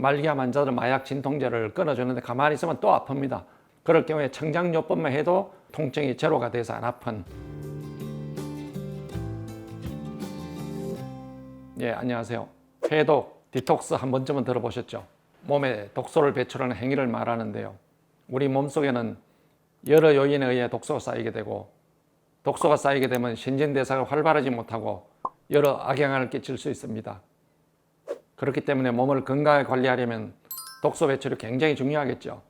말기암 환자들은 마약 진통제를 끊어주는데 가만히 있으면 또 아픕니다. 그럴 경우에 청장요법만 해도 통증이 제로가 돼서 안 아픈. 예, 안녕하세요. 해독, 디톡스 한 번쯤은 들어보셨죠? 몸에 독소를 배출하는 행위를 말하는데요. 우리 몸속에는 여러 요인에 의해 독소가 쌓이게 되고, 독소가 쌓이게 되면 신진대사가 활발하지 못하고 여러 악영향을 끼칠 수 있습니다. 그렇기 때문에 몸을 건강하게 관리하려면 독소 배출이 굉장히 중요하겠죠.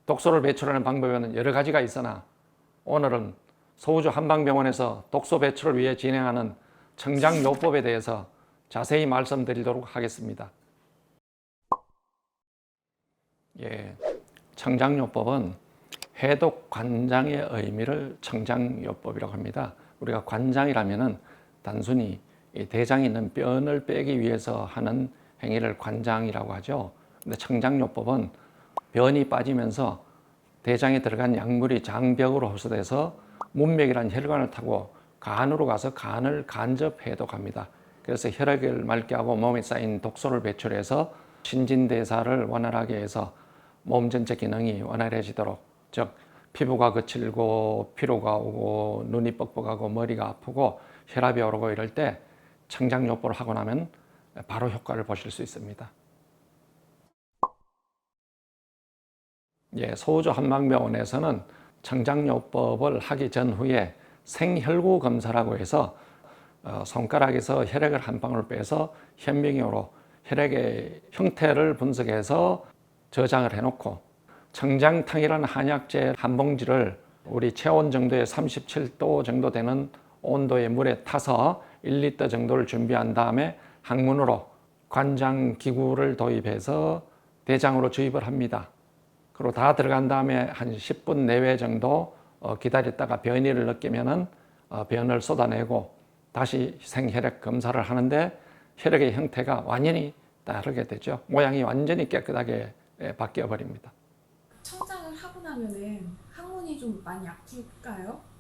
독소를 배출하는 방법에는 여러 가지가 있으나 오늘은 서울주 한방병원에서 독소 배출을 위해 진행하는 청장요법에 대해서 자세히 말씀드리도록 하겠습니다. 예, 청장요법은 해독 관장의 의미를 청장요법이라고 합니다. 우리가 관장이라면은 단순히 대장에 있는 뼈를 빼기 위해서 하는 행위를 관장이라고 하죠. 근데 청장요법은 변이 빠지면서 대장에 들어간 약물이 장벽으로 흡수돼서 문맥이라는 혈관을 타고 간으로 가서 간을 간접 해독합니다. 그래서 혈액을 맑게 하고 몸에 쌓인 독소를 배출해서 신진대사를 원활하게 해서 몸 전체 기능이 원활해지도록, 즉 피부가 거칠고 피로가 오고 눈이 뻑뻑하고 머리가 아프고 혈압이 오르고 이럴 때 청장요법을 하고 나면 바로 효과를 보실 수 있습니다. 예, 서울주 한방병원에서는 청장요법을 하기 전후에 생혈구 검사라고 해서 손가락에서 혈액을 한 방울 빼서 현미경으로 혈액의 형태를 분석해서 저장을 해놓고 청장탕이라는 한약재 한 봉지를 우리 체온 정도의 37도 정도 되는 온도의 물에 타서 1리터 정도를 준비한 다음에 항문으로 관장기구를 도입해서 대장으로 주입을 합니다. 그리고 다 들어간 다음에 한 10분 내외 정도 기다렸다가 변이를 느끼면은 변을 쏟아내고 다시 생혈액 검사를 하는데 혈액의 형태가 완전히 다르게 되죠. 모양이 완전히 깨끗하게 바뀌어 버립니다. 청장을 하고 나면은 항문이 좀 많이 아플까요?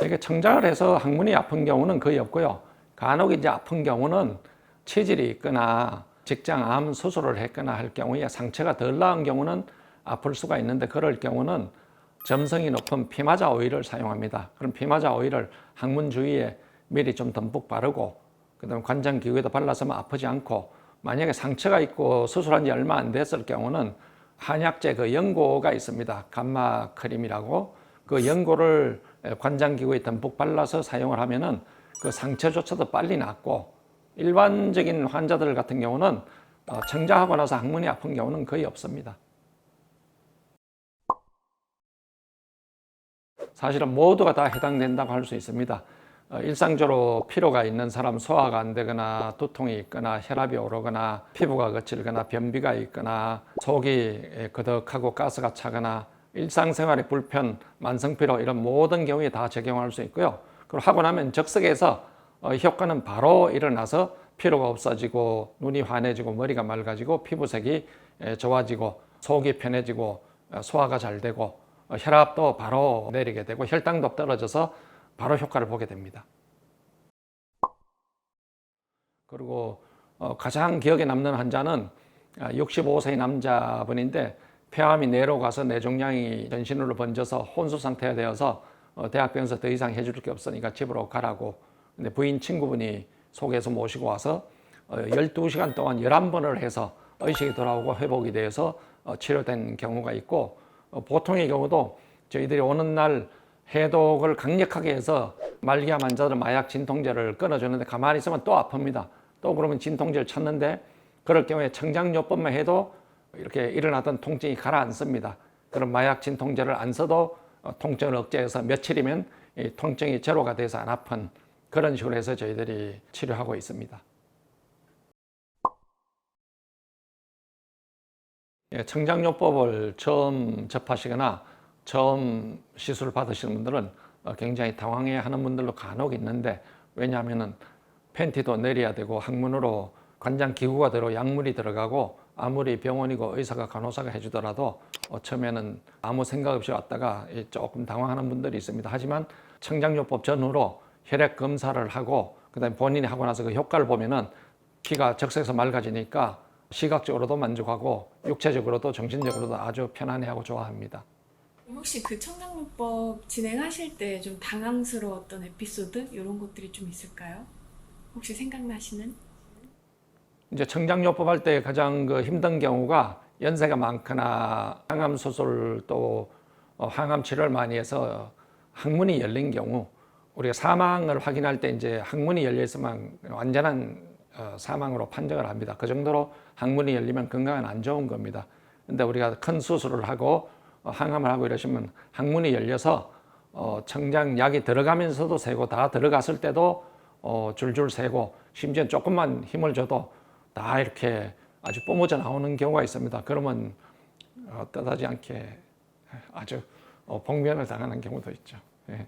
이게 청장을 해서 항문이 아픈 경우는 거의 없고요. 간혹 이제 아픈 경우는 체질이 있거나 직장암 수술을 했거나 할 경우에 상처가 덜 나은 경우는 아플 수가 있는데, 그럴 경우는 점성이 높은 피마자 오일을 사용합니다. 그럼 피마자 오일을 항문 주위에 미리 좀 듬뿍 바르고 그다음에 관장기구에도 발라서면 아프지 않고, 만약에 상처가 있고 수술한 지 얼마 안 됐을 경우는 한약재 그 연고가 있습니다. 감마 크림이라고. 그 연고를 관장기구에 듬뿍 발라서 사용을 하면은 그 상처조차도 빨리 낫고, 일반적인 환자들 같은 경우는 청장하고 나서 항문이 아픈 경우는 거의 없습니다. 사실은 모두가 다 해당된다고 할 수 있습니다. 일상적으로 피로가 있는 사람, 소화가 안 되거나 두통이 있거나 혈압이 오르거나 피부가 거칠거나 변비가 있거나 속이 거덕하고 가스가 차거나 일상생활의 불편, 만성피로 이런 모든 경우에 다 적용할 수 있고요. 그리고 하고 나면 적석에서 효과는 바로 일어나서 피로가 없어지고 눈이 환해지고 머리가 맑아지고 피부색이 좋아지고 속이 편해지고 소화가 잘 되고 혈압도 바로 내리게 되고 혈당도 떨어져서 바로 효과를 보게 됩니다. 그리고 가장 기억에 남는 환자는 65세 남자분인데 폐암이 뇌로 가서 뇌종양이 전신으로 번져서 혼수 상태가 되어서 대학병원에서 더 이상 해줄 게 없으니까 집으로 가라고, 근데 부인 친구분이 속에서 모시고 와서 12시간 동안 11번을 해서 의식이 돌아오고 회복이 되어서 치료된 경우가 있고, 보통의 경우도 저희들이 오는 날 해독을 강력하게 해서 말기암 환자들은 마약 진통제를 끊어주는데 가만히 있으면 또 아픕니다. 또 그러면 진통제를 찾는데, 그럴 경우에 청장요법만 해도 이렇게 일어나던 통증이 가라앉습니다. 그럼 마약 진통제를 안 써도 통증을 억제해서 며칠이면 이 통증이 제로가 돼서 안 아픈, 그런 식으로 해서 저희들이 치료하고 있습니다. 청장요법을 처음 접하시거나 처음 시술을 받으시는 분들은 굉장히 당황해하는 분들도 간혹 있는데, 왜냐하면 팬티도 내려야 되고 항문으로 관장기구가 들어 약물이 들어가고 아무리 병원이고 의사가 간호사가 해주더라도 처음에는 아무 생각 없이 왔다가 조금 당황하는 분들이 있습니다. 하지만 청장요법 전후로 혈액 검사를 하고 그다음에 본인이 하고 나서 그 효과를 보면은 피가 적색에서 맑아지니까 시각적으로도 만족하고 육체적으로도 정신적으로도 아주 편안해하고 좋아합니다. 혹시 그 청장요법 진행하실 때 좀 당황스러웠던 에피소드 이런 것들이 좀 있을까요? 혹시 생각나시는? 이제 청장요법 할 때 가장 그 힘든 경우가 연세가 많거나 항암 수술 또 항암 치료를 많이 해서 항문이 열린 경우, 우리가 사망을 확인할 때 이제 항문이 열려 있으면 완전한 사망으로 판정을 합니다. 그 정도로 항문이 열리면 건강은 안 좋은 겁니다. 근데 우리가 큰 수술을 하고 항암을 하고 이러시면 항문이 열려서 청장약이 들어가면서도 새고 다 들어갔을 때도 줄줄 새고 심지어 조금만 힘을 줘도 다 이렇게 아주 뿜어져 나오는 경우가 있습니다. 그러면 뜻하지 않게 아주 복면을 당하는 경우도 있죠. 예.